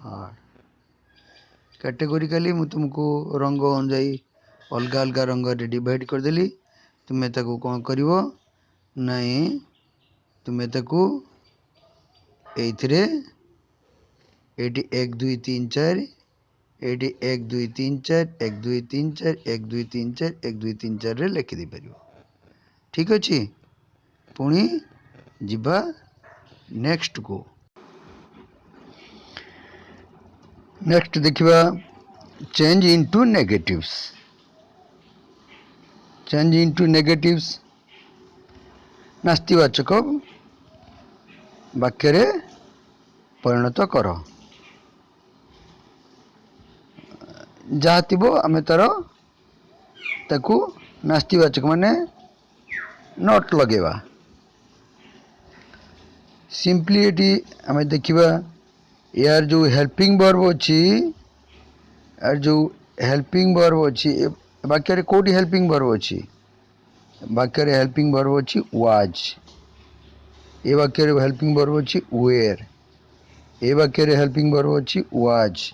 Hard. Categorically मु तुमको रंग अनुजाई अलग अलग रंग रे डिवाइड करदेली। तुम्हें ताको कौन करिवो नहीं, तुम्हें ताको एइथिरे एटी 1 2 3 4 एटी 1 2 3 4 1 2 3 4 1 2 3 4 1 2 3 4 रे लिखि दे परिवो। ठीक अछि। पुणी जिबा नेक्स्ट को। नेक्स्ट देखिबा change into negatives. Change into negatives नास्तिवाचक वाक्य रे परिणत कर। जहाँ थिबो आमे तार ताकू नास्तिवाचक माने नॉट लगेवा। सिंपली एटी आमे देखिबा यार जो हेल्पिंग वर्ब अछि, यार जो हेल्पिंग वर्ब अछि वाक्य रे कोडी हेल्पिंग वर्ब अछि, वाक्य रे हेल्पिंग वर्ब अछि वाज। ए वाक्य रे हेल्पिंग वर्ब अछि वेयर। ए वाक्य रे हेल्पिंग वर्ब अछि वाज।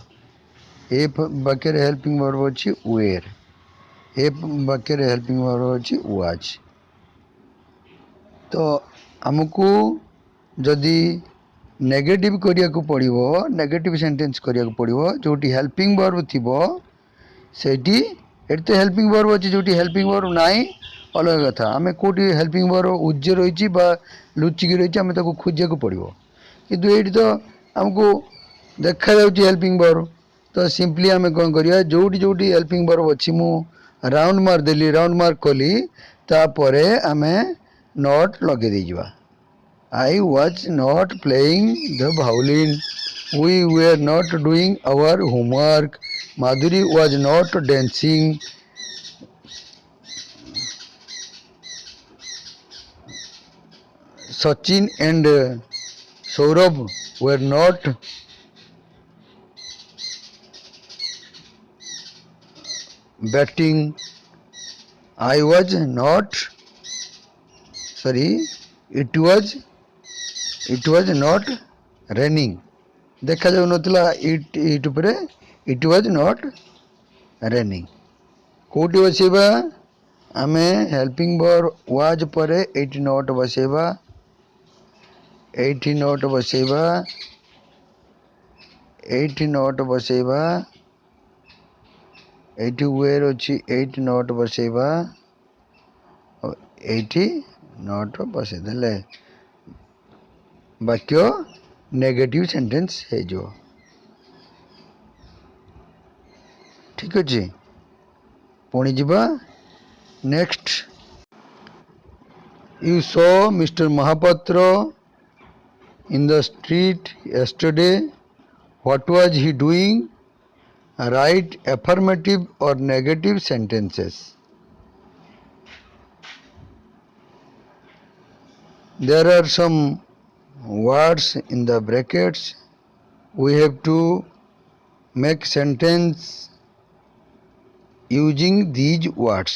ए वाक्य रे हेल्पिंग वर्ब अछि वेयर। ए वाक्य रे हेल्पिंग वर्ब अछि वाज। तो हमको जदि नेगेटिव करिया को पड़िबो, नेगेटिव सेंटेंस करिया को पड़िबो जोटी हेल्पिंग वर्ब थिबो सेठी एटी तो हेल्पिंग वर्ब अछि, जोटी हेल्पिंग वर्ब नाही अलग कथा। आमे कोटी हेल्पिंग वर्ब उज्जे रहिछि बा लुचिकी रहिछि आमे ताको खोजिया को पड़िबो, किंतु एटी तो हमको देखा जाउछि हेल्पिंग वर्ब। तो सिंपली आमे कोन करिया जोटी जोटी हेल्पिंग वर्ब अछि मु राउंड मार देली, राउंड मार्क कली, तापरे आमे नॉट लगे देजिबा। I was not playing the violin. We were not doing our homework. Madhuri was not dancing. Sachin and Saurabh were not batting. I was not sorry. It was not raining. देखा जाऊ नथिला it उपरे it was not raining. कोटी बसेबा आमे helping verb was परे एटी not बसेबा, एटी नॉट बसेबा, एटी नॉट बसेबा, एटी वेयर अछि एटी नॉट बसेबा, एटी नॉट बसे देले वाक्य नेगेटिव सेंटेंस है जो। ठीक अछि। पुणी जिबा next. You saw mister Mahapatra in the street yesterday. What was he doing? Write affirmative or negative sentences. There are some words in the brackets. We have to make sentence using these words.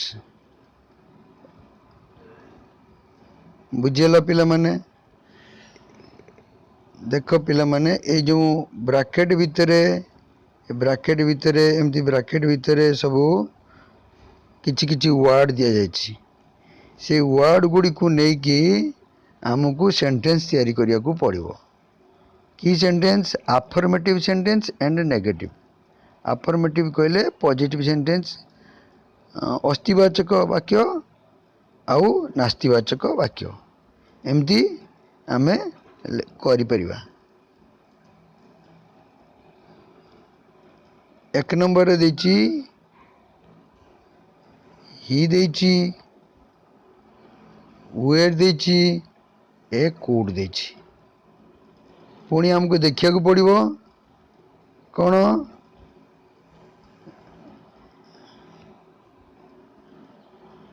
बुझेला पिला माने देख पिला माने ए जो bracket भितरे एमती bracket भितरे सबू किछि किछि वर्ड दिया जायछि। से वर्ड गुडी को नै कि हमको सेंटेंस तैयारी करिया को पड़िबो। की sentence? Affirmative sentence and negative. Affirmative कहले पॉजिटिव सेंटेंस, अस्तिवाचक वाक्य आउ नास्तिवाचक वाक्य एमती आमे करि परिबा। एक नंबर रे देछि ही देछि, वेयर देछि, ए कोड देछि। पुणी हमको देखिया को पड़िबो कौन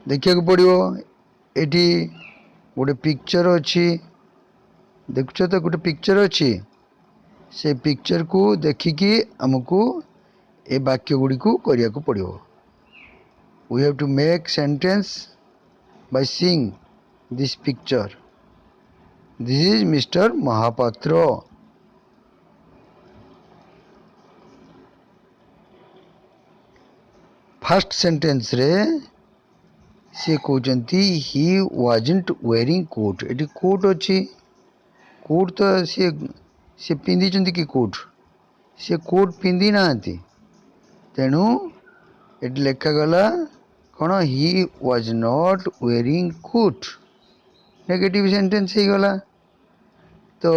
देखिया को पड़िबो। एटी गोटे पिक्चर अछि, देखुछ तो गोटे पिक्चर अछि, से पिक्चर को देखिकी हमको ए वाक्य गुडी को करिया को पड़िबो। We have to make sentence by seeing this picture. This is Mr. Mahapatra. First sentence रे सी कहते ही वाजंट वेयरिंग कोट। ये कोट अच्छी कोट तो सी पिंधि कि कोट सी कोट पिंधि ना तेणु ये लिखागला कौन he was not wearing coat negative sentence हो गला। तो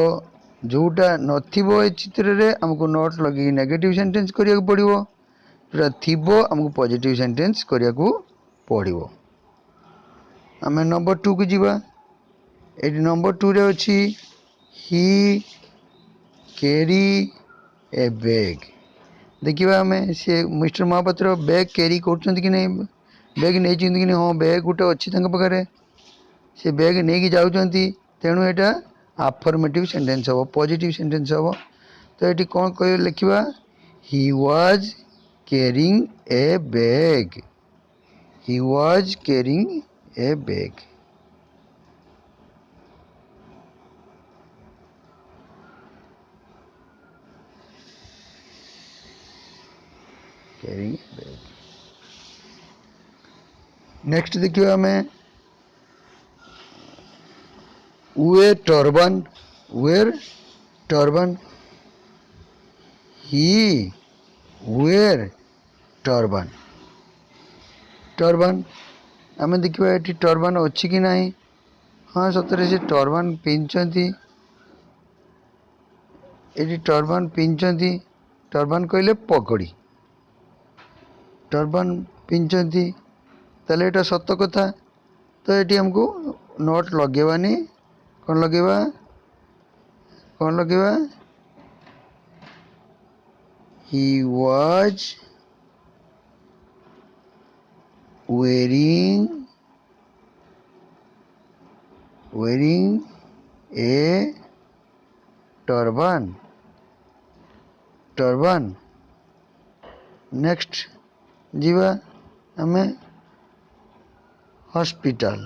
जोटा नथिबो ए चित्र रे हमको नॉट लगे नेगेटिव सेंटेंस करिया पड़िबो जोटा थिबो हमको पॉजिटिव सेंटेंस करिया पड़िबो। आमे नंबर 2 को जीवा। ए नंबर 2 रे अछि ही कैरी ए बैग। देखिए आम सी मिस्टर महापात्र बैग कैरी कर कि नहीं बैग नहीं कि नहीं हाँ बैग गोटे अच्छी पाखे से बैग नहीं कि जाऊँगी तेणु यहाँ आफर्मेटिव सेंटेंस हम पॉजिटिव सेंटेंस हम। तो ये कौन कह लिखा he was carrying a bag he was carrying a bag. Carrying a bag. Next देखिए आम wear turban he wear turban turban आम देखिए ये टर्बन अच्छी कि नहीं हाँ सतरे से टर्बन पिंधि ये टर्बन पिंधि टर्बन कहले पगड़ी टर्बन पिंधि ताले एटा सत कथा। तो ये हमको नोट लगेवानी कौन लगेवा he was wearing a turban। Next जीवा आमे hospital.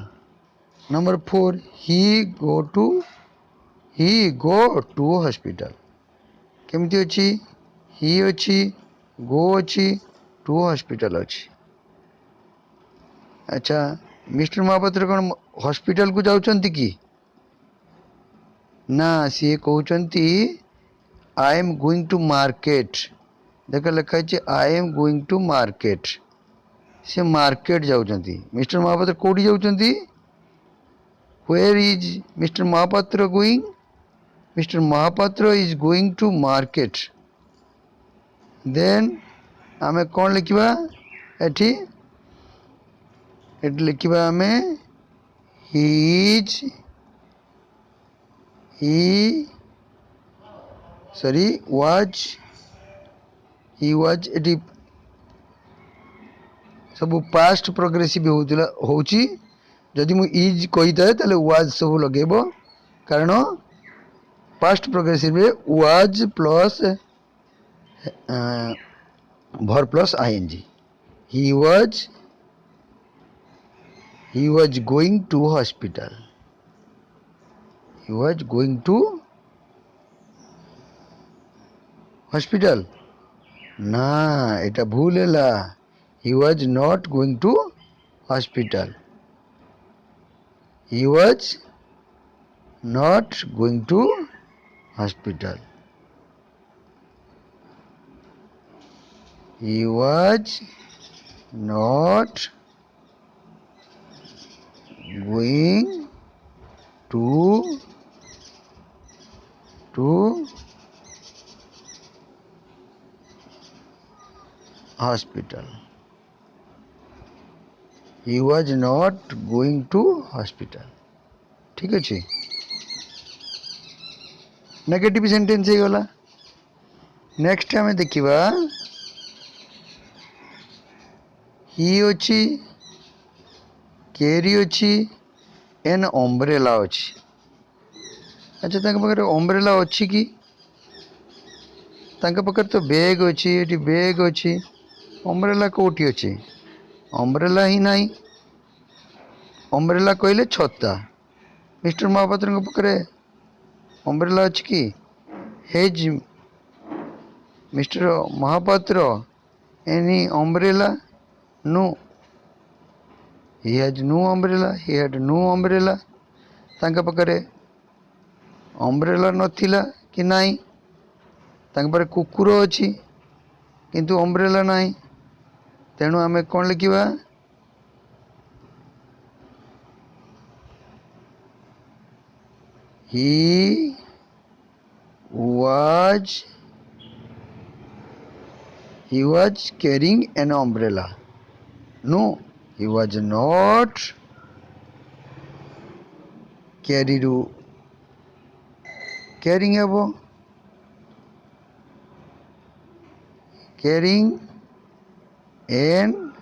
Number 4 he go to hospital केमती अच्छी ही अच्छी गो अच्छी टू हॉस्पिटल अच्छी। अच्छा मिस्टर महापात्र कौन हॉस्पिटल को जाऊँच कि ना सी कहते I am going to market देख लिखाई I am going to market से मार्केट जाऊँच। मिस्टर महापात्र कौटी जाऊँच where is mister Mahapatra going mister Mahapatra is going to market. Then आम कौन लिखा एटी लिखा आम ही वाज एटी सब पास्ट प्रोग्रेसिव होची जदि मु इज कही थाए ताले वाज सब लगेब कारण पास्ट प्रोग्रेसिव रे वाज प्लस भर plus ING he was going to hospital he was going to hospital ना एटा भूल है he was not going to hospital he was not going to hospital he was not going to hospital he was not going to hospital। ठीक अच्छे negative sentence हो गला। Next आम देखा ही अच्छी कैरी अच्छी एन अम्ब्रेला अच्छी। अच्छा तक पाखे अम्ब्रेला अच्छी कि पाखे तो बैग अच्छी ये बैग अच्छी अम्ब्रेला कौटी अच्छी अम्ब्रेला ही नहीं अम्ब्रेला कहले छता मिस्टर महापात्र पाखे अम्ब्रेला अच्छी कि has mister Mahapatra any umbrella no he has no umbrella he had no umbrella तांका पाखरे अम्ब्रेला नथिला कि नाही तांका पाखरे कुकुर अछि किंतु अम्ब्रेला नाही तेणु आमे कोन लिखिबा he was carrying an umbrella. No, he was not carrying an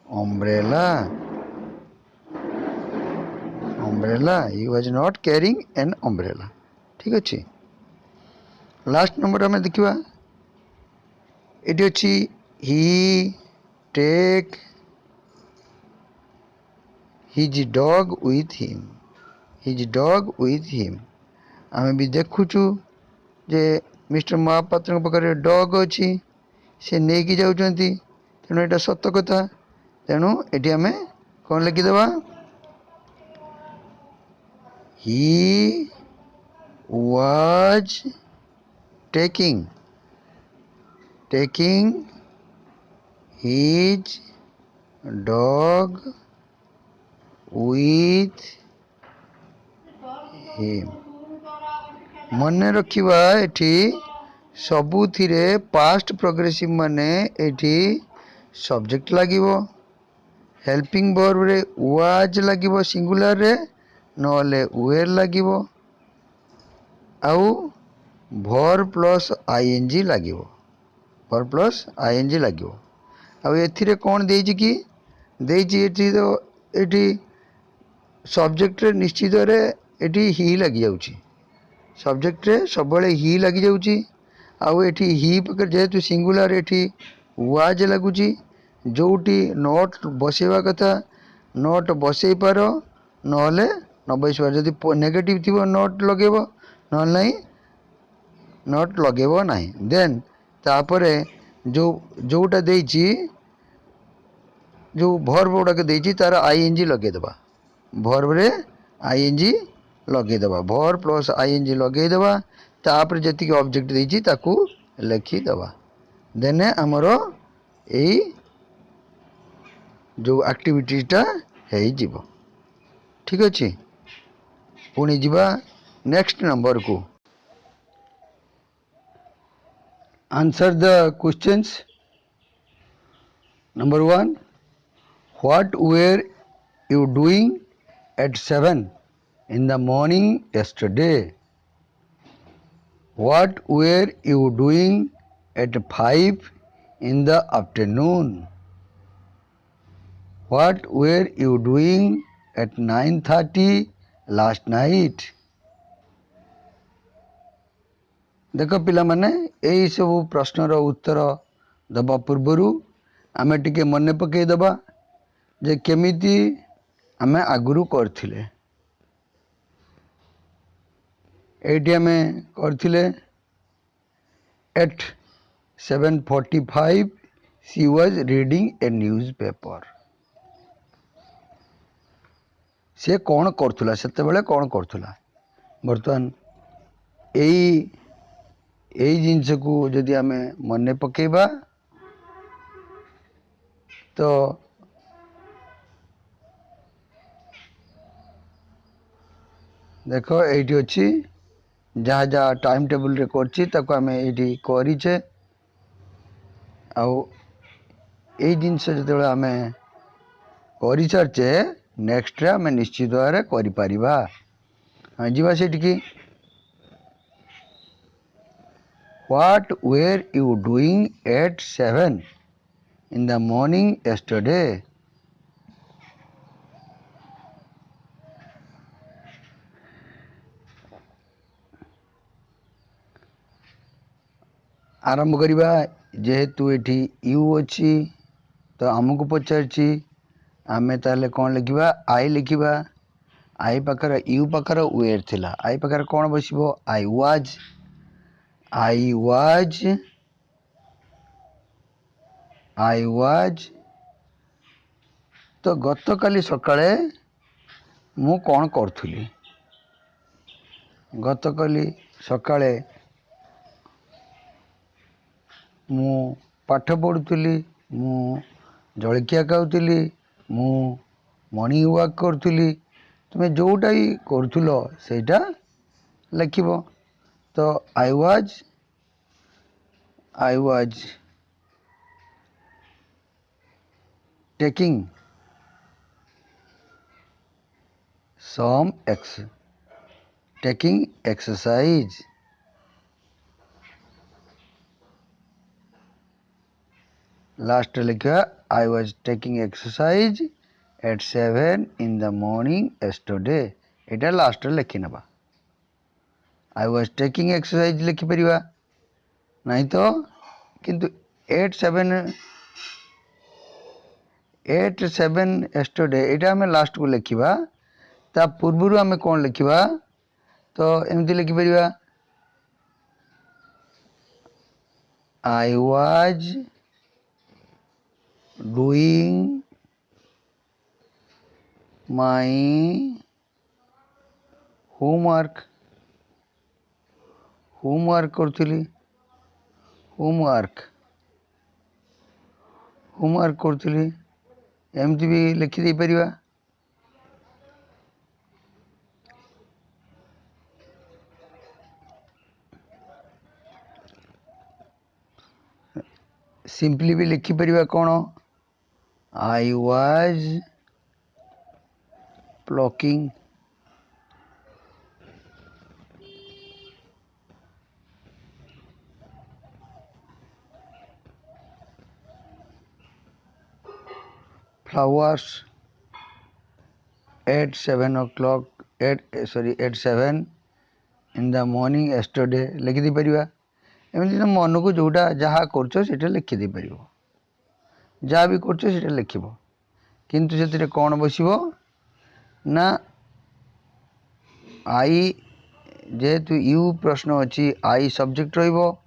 umbrella. He was not carrying an umbrella. ठीक अच्छे लास्ट नंबर आम देखा ये अच्छी he take his dog with him आम भी देखुचु जे मिस्टर महापात्र पाखे डग अच्छी से नहीं कि जाउछंती तेणु यहाँ सत कथा तेणु ये आम कौन लिखिदेवा he was taking his dog with him मन रखिबा एठी सबुथिरे पास्ट प्रोग्रेसिव माने एठी सब्जेक्ट लागिवो हेल्पिंग वर्ब रे वाज लागिवो सिंगुलर रे नले वेर लागिवो आउ भर प्लस आईएनजी लागिवो भर प्लस आईएनजी लागिवो आउ एथिरे कोन देइछि कि देइछि एठी तो एठी सब्जेक्ट रे निश्चित रे एठी ही लागि जाउछि सब्जेक्ट रे सब बळे ही लागि जाउछि आउ एठी ही पकर जेतु सिंगुलर एठी वाज लागुछि जोटी नोट बसेवा कथा नोट बसई पारो नहले न बस पारो जदि नेगेटिव थिबो नोट लगेबो नहले नाही नोट लगेबो नाही देन तापरे जोटा देइछि जो भर्ब गुड़ाक देइछि तार आईएनजी लगे देबा भर्ब रे आईएनजी लगे देबा भर प्लस आईएनजी लगे देबा तापर जति ऑब्जेक्ट देइछि ताकू लिखि देबा देने हमरो एई जो एक्टिविटीटा हेइ जिवो ठीक अछि पुणी जिबा नेक्स्ट नंबर को answer the questions number 1 what were you doing at 7 in the morning yesterday? What were you doing at 5 in the afternoon? What were you doing at 9:30 last night? देख पिला माने यही सब प्रश्नर उत्तर दबा पूर्वरु आमे टिके मने पकई दबा जे केमिति आमे आगुरु करथिले एटी आमे करथिले at 7:45 she was reading a newspaper से कौन करथुला सेते बेले कौन करथुला वर्तमान एई जिंस को जदि आमे मने पकेबा तो देखो एटी अच्छी जहाँ जहाँ टाइम टेबल रे करछि ताको आमे एटी करिछे आउ ए जिंस जते आमे करि सारछे नेक्स्ट रे आमे निश्चित भारे करि परिबा हां जीवा सेठी की What were you doing at 7 in the morning yesterday? आरंभ करिबा जेहेतु एठी यू अछि तो आमको पचारछि आमे ताले कोन लिखिबा आई लिखिबा आई पाखर यू पाखर वेयर थिला आई पाखर कोन बसिबो आई वाज तो गतकाली सकाळे ମୁଁ କ'ଣ କରୁଥିଲି? ଗତକାଲି ସକାଳେ ମୁଁ ପାଠ ପଢ଼ୁଥିଲି, ମୁଁ ଜଳଖିଆ ଖାଉଥିଲି, ମୁଁ ମର୍ଣ୍ଣିଂ ୱାକ୍ କରୁଥିଲି। ତୁମେ ଯେଉଁଟା ବି କରୁଥିଲ ସେଇଟା ଲେଖିବ। ତ I was taking exercise। Last लिखा I was taking exercise at 7 in the morning yesterday। एटा लास्ट लिखि नबा। आई वाज टेकिंग एक्सरसाइज लिखि परिबा नहीं तो किंतु 8 7 yesterday एटा हमें लास्ट को लिखिबा। ता पूर्वरु हमें कौन लिखिबा? तो एमती लिखि परिबा I was doing my homework करथुली होमवर्क करथुली एमती भी लिखि दे परिबा। सिंपली भी लिखि परिबा कौन? I was plucking flowers at 7 in the morning yesterday लिखि दे परिबा। एमती तो मन को जोटा जहाँ कर लिखि दे परिबो। जहाँ भी कर लिखिबो किंतु से कौन बसिबो ना आई जेहेतु यू प्रश्न अच्छी आई सब्जेक्ट रहिबो।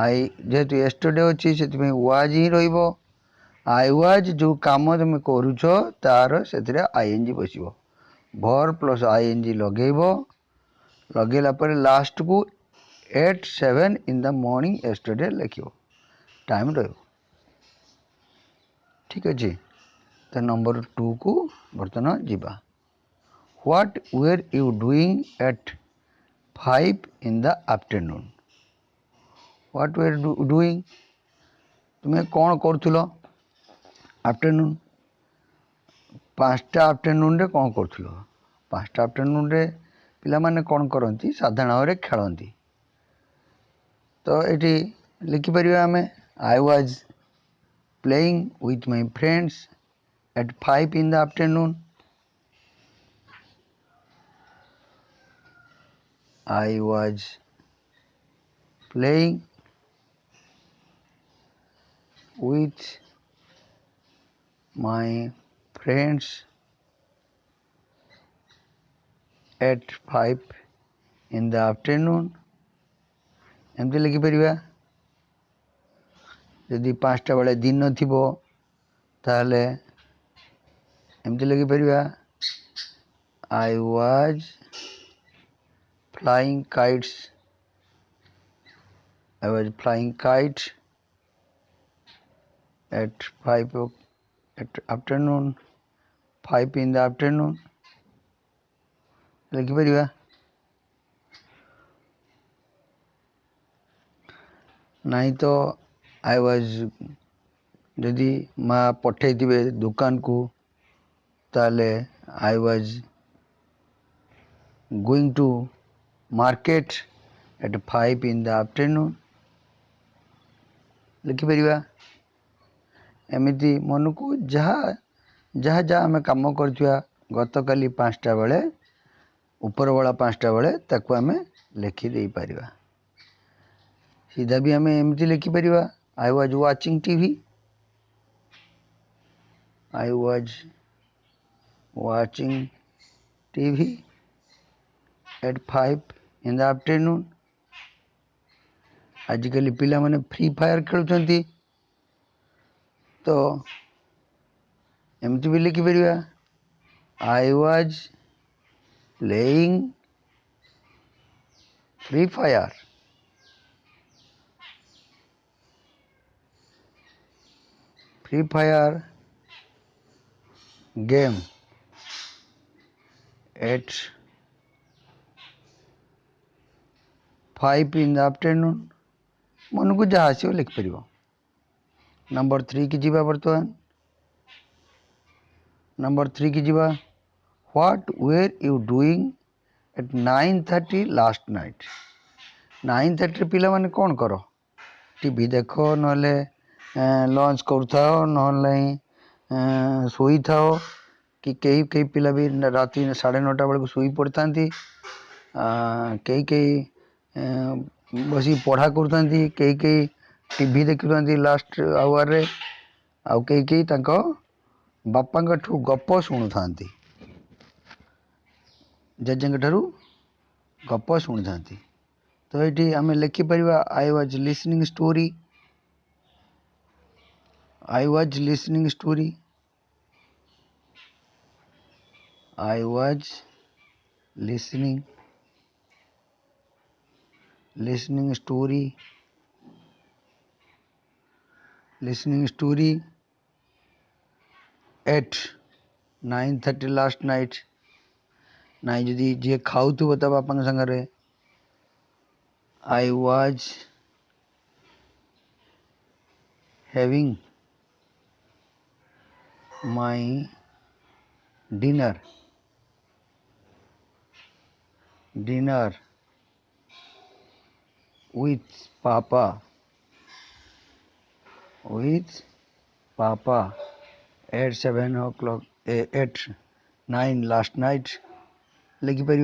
आई जेहेतु yesterday अच्छी से वाज ही रहिबो। आई वाज जो काम तुम करुच तार से आईएनजी बसिबो। भर प्लस आईएनजी लगेबो। लगेला पर लास्ट को 8 7 इन द मॉर्निंग yesterday लिखिबो। टाइम रहिबो। ठीक अच्छे। तो नंबर 2 को बर्तमान जीवा। What were you doing at 5 in the afternoon? What were you doing? तुम्हें कौन करुथुलो आफ्टरनून? 5टा आफ्टरनून रे कौन करुथुलो? 5टा आफ्टरनून रे पिला माने कौन करती? साधारण भाव में खेलती। तो ये लिखि परिबा हमें I was playing with my friends at 5 in the afternoon। I was playing with my friends at 5 in the afternoon। एमती लिखि परिबा। यदि 5टा बेले दिन थिबो ताले एमती लिखि परिबा I was flying kites. I was flying kite at 5 at afternoon 5 in the afternoon लिखि परिबा। नहीं तो आई वाज यदि माँ पठे दिवे दुकान को ताले I was going to market at 5 in the afternoon लिखि परिबा। एमिति मन को जहाँ जहाँ जहाँ आम कम कर गतकाली 5टा बेले ऊपर वाला 5टा बेले ताकू आम लिखि दे परिबा। सीधा भी आम एमती लिखि परिबा I was watching TV. I was watching TV at 5 in the afternoon। आजिकल पिला माने फ्री फायर खेलुछंती। तो एमती भी लिखिपर I was playing Free Fire game at 5 in the afternoon मन को जहाँ आसो लिखिपर। नंबर 3 की जीवा बर्तमान नंबर 3 की जीवा what were you doing at 9:30 last night 9:30 पिला माने कौन करो टीवी देखो नले लंच करुथाओ नले सोई थाओ कि कई कई पिला भी राति 9:30 बेलू शोई पड़ता कई कई बस पढ़ा करता कई कई टीवी देखुं लास्ट आवर रे आउ कई कई बापा ठू गप शुणु था जेजे ठारू गप शुणु था। तो ये आम लिखिपर I was listening story I was listening story I was listening story at 9:30 last night नाई जदि जी खाऊ ता बापा संगे I was having my dinner with papa at 7 o'clock at 9 last night लिखिपर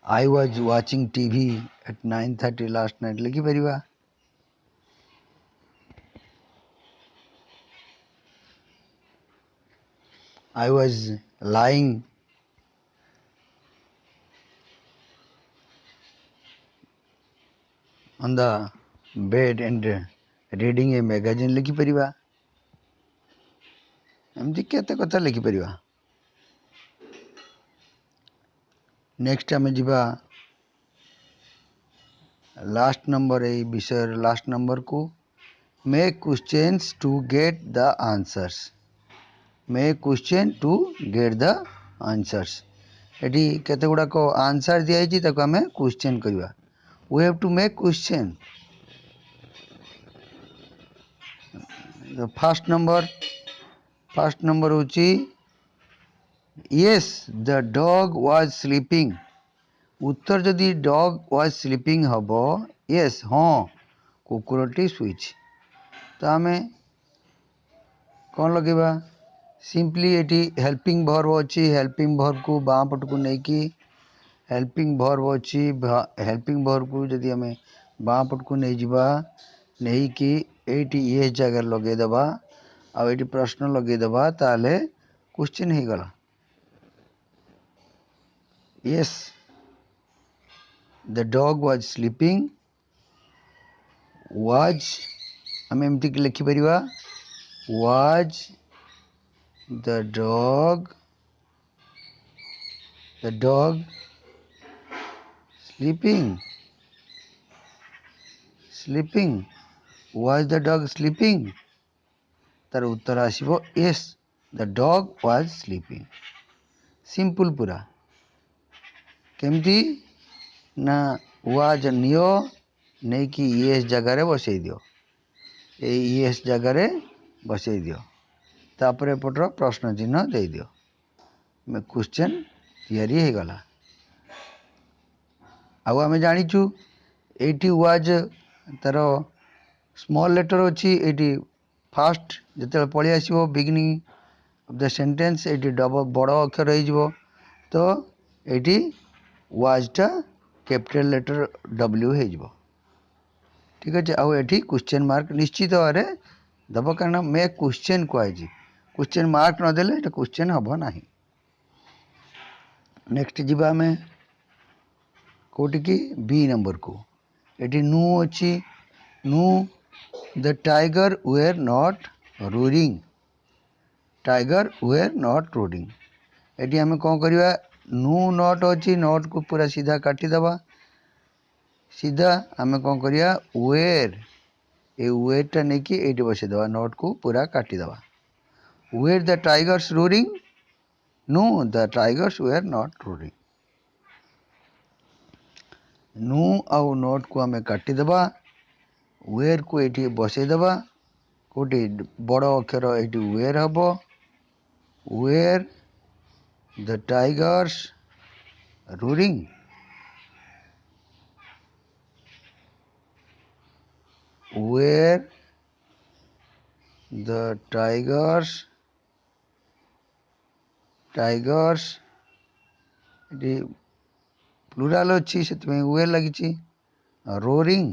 I was watching TV at 9:30 last night लिखिपर I was lying on the bed and reading a magazine लिखिपर एमती केते कथा लिखिपर। नेक्स्ट आम जा लास्ट नंबर ये विषय last number को make questions to get the answers make question to get the answers ये केते गुड़ाक आंसर दिखाई आम क्वेश्चन करवा we have to make question. First number होची yes the dog was sleeping उत्तर जदि डॉग वाज स्लीपिंग हम यस हाँ कुकुरटी शुईच तो आम कौन लगेगा सिंपली ये हेल्पिंग भर्ब अच्छी हेल्पिंग भर्ब को बाँ पट को लेकिन हेल्पिंग भर्ब अच्छी हेल्पिंग भर्ब को जदि आम बाँ पट को नहीं जावा नहीं कि ये जगह लगेदेवा आउ प्रश्न लगेदेवा ताले क्वेश्चन हो गला। Yes the dog was sleeping was आम एमती लिखिपर was the dog sleeping was the dog sleeping तार उत्तर आसो yes the dog was sleeping simple पूरा केमती ना वाज नियो नहीं कि येस जगार बसई दियो येस जगार बसई दियो तापर एपटर प्रश्न चिन्ह दे दियो क्वेश्चन तैयारी हो गला। आउ आम जाचु ये वाज तार स्मॉल लेटर अच्छी ये फास्ट जो पलि आसो बिगिनिंग ऑफ द सेंटेंस ये डबल बड़ अक्षर हो तो ये वाजटा कैपिटल लेटर डब्ल्यू हो ठीक अच्छे आउ ये क्वेश्चन मार्क निश्चित भाव में दब कारण मे क्वेश्चन कहुई क्वेश्चन मार्क नदेले क्वेश्चन हम ना। नेक्स्ट जीवा आम कौटी की बी नंबर को ये नु अच्छी नु the tiger were not roaring tiger were not roaring. एटी आम कौन करवा नु नट अच्छी नट को पूरा सीधा काटिदेवा सीधा आम कौन करवा वेयर ए वेयरटा नहीं कि ये बसईदेवा नट को पूरा काटिदेवा were the tigers roaring no the tigers were not roaring नु आउ नट को आम काटिदेवा वेयर को ये बसईदेवा कोटी बड़ अक्षर ये वेयर हम were the tigers roaring where the tigers ये प्लूराल अच्छी से वेयर लगी रोरिंग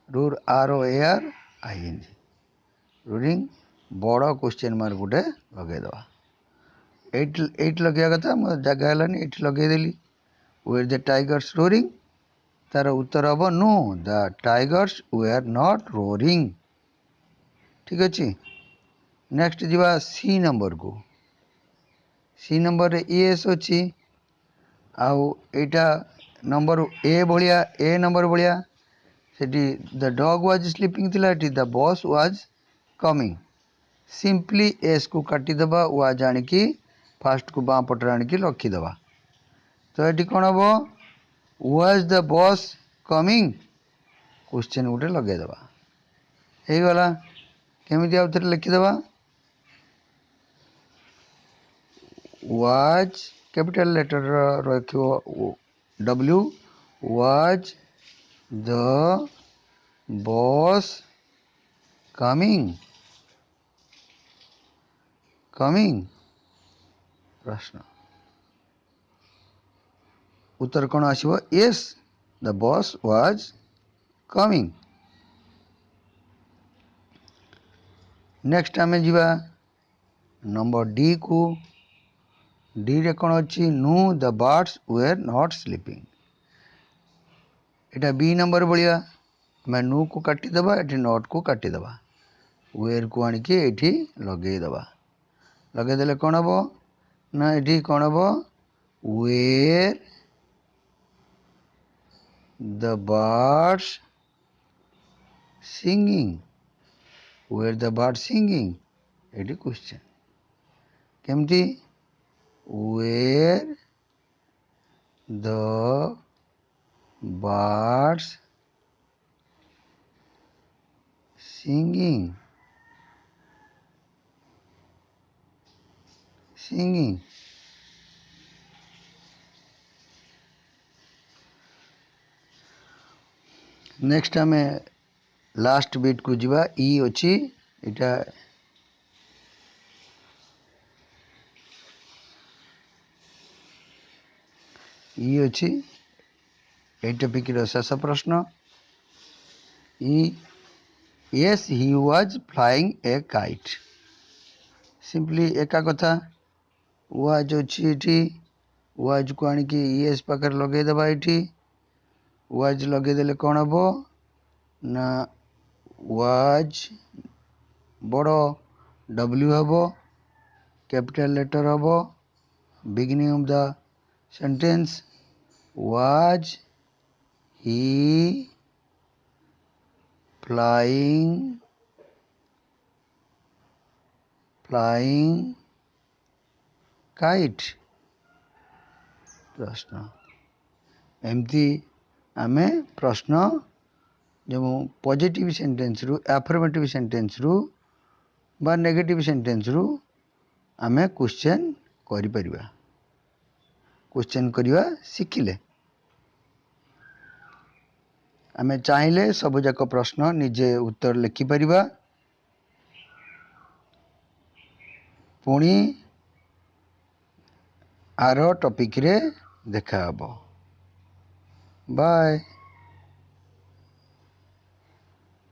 रोर ROARING रोरिंग बड़ क्वेश्चन मार्क गोटे लगेदवा एट लगे कथा मो जगह है ये लगेदेली वेयर द टाइगर्स रोरिंग तार उत्तर हम no the tigers were not roaring. ठीक अच्छे नेक्स्ट जीवा सी नंबर को सी नंबर रे एस अच्छी आउ एटा number A number Bhaya Sethi the dog was sleeping थिला एठी the boss was coming simply S को काटिदेवा वाज आणिकी फास्ट को बाँ पटर आणिकी रखीदेवा तो ये कौन हम was the boss coming question गोटे लगेदेवा हो गला केमी आउ थे लिखिदेवा वाज कैपिटल लेटर रखो W was the boss coming प्रश्न उत्तर कौन आसो yes the boss was coming. Next आम जीवा नंबर डी को डी रे कौन अच्छी no the birds were not sleeping एटा बी नंबर भाया मैं नु को काटिदेवा ये नट को काटिदेवा वेयर को आणिकी ये लगेदेवा लगेदे कौन हम ना ये कौन हम were the birds singing were the bird singing ये क्वेश्चन केमती were the birds singing next आम लास्ट बिट को जीवा ई अच्छी इटा ई अच्छी ए टॉपिक रो शेष प्रश्न ई yes he was flying a kite simply एका कथा वाज अच्छी ये वाज को आणिकी यस पाखे लगेदेवा ये वाज लगेदे कौन हम ना वाज बड़ W हम कैपिटल लेटर हम beginning of the sentence was he flying kite प्रश्न एमती आमे प्रश्न जो पॉजिटिव सेंटेंस रु एफर्मेटिव सेंटेंस रु बा नेगेटिव सेंटेंस रु आमे क्वेश्चन करि परिबा क्वेश्चन करिवा शिखिले आमे चाहिले सब जाक प्रश्न निजे उत्तर लिखि परिबा पुणी आर टॉपिक रे देखा हबो बाय।